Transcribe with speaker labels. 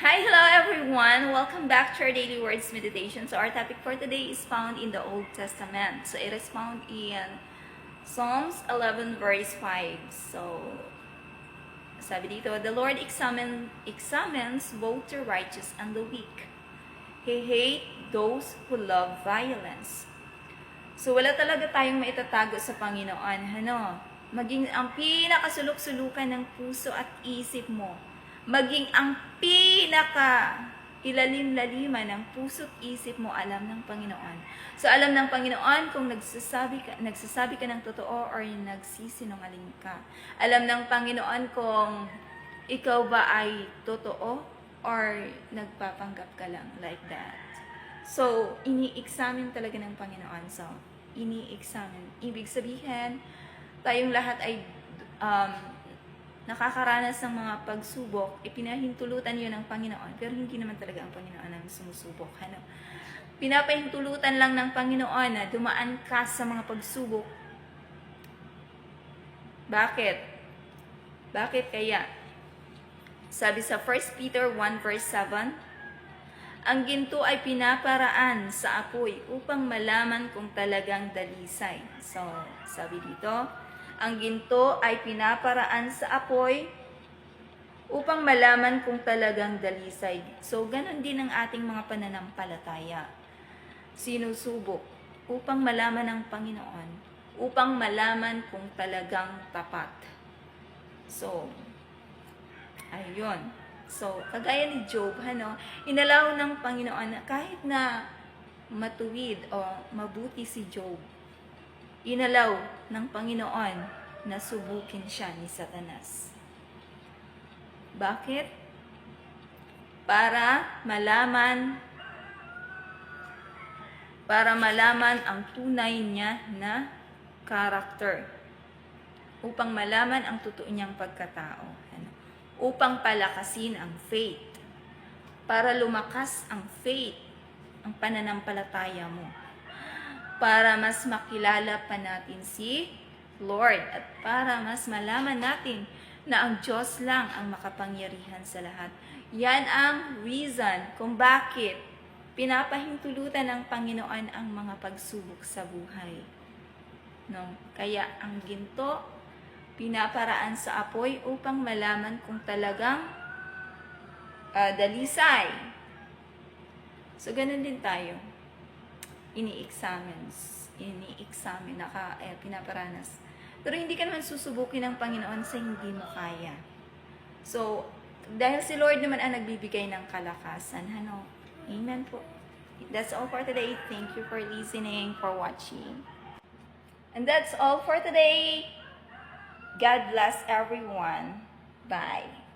Speaker 1: Hi, hello everyone! Welcome back to our Daily Words Meditation. So our topic for today is found in the Old Testament. So it is found in Psalms 11 verse 5. So sabi dito, the Lord examines both the righteous and the weak. He hates those who love violence. So wala talaga tayong maitatago sa Panginoon. Maging ang pinakasulok-sulukan ng puso at isip mo, maging ang ilalim-laliman ng puso at isip mo, alam ng Panginoon. So alam ng Panginoon kung nagsasabi ka ng totoo or nagsisinungaling ka. Alam ng Panginoon kung ikaw ba ay totoo or nagpapanggap ka lang, like that. So ini-examine talaga ng Panginoon. So ini-examine. Ibig sabihin, tayong lahat ay nakakaranas ng mga pagsubok, pinahintulutan yun ng Panginoon, pero hindi naman talaga ang Panginoon ang sumusubok. Pinapahintulutan lang ng Panginoon na dumaan ka sa mga pagsubok. Bakit? Bakit kaya? Sabi sa 1 Peter 1 verse 7, ang ginto ay pinaparaan sa apoy upang malaman kung talagang dalisay. So, sabi dito, ang ginto ay pinaparaan sa apoy upang malaman kung talagang dalisay. So, ganon din ang ating mga pananampalataya. Sinusubok upang malaman ng Panginoon, upang malaman kung talagang tapat. So, ayun. So, kagaya ni Job, inalaw ng Panginoon na kahit na matuwid o mabuti si Job, inalaw ng Panginoon na subukin siya ni Satanas. Bakit? Para malaman ang tunay niya na karakter. Upang malaman ang totoo niyang pagkatao. Upang palakasin ang faith. Para lumakas ang faith, ang pananampalataya mo. Para mas makilala pa natin si Lord at para mas malaman natin na ang Diyos lang ang makapangyarihan sa lahat. Yan ang reason kung bakit pinapahintulutan ng Panginoon ang mga pagsubok sa buhay. Kaya ang ginto, pinaparaan sa apoy upang malaman kung talagang dalisay. So, ganun din tayo. Ini-examine, pinaparanas. Pero hindi ka naman susubukin ng Panginoon sa hindi mo kaya. So, dahil si Lord naman ang nagbibigay ng kalakasan. Amen po. That's all for today. Thank you for listening, for watching. And that's all for today. God bless everyone. Bye.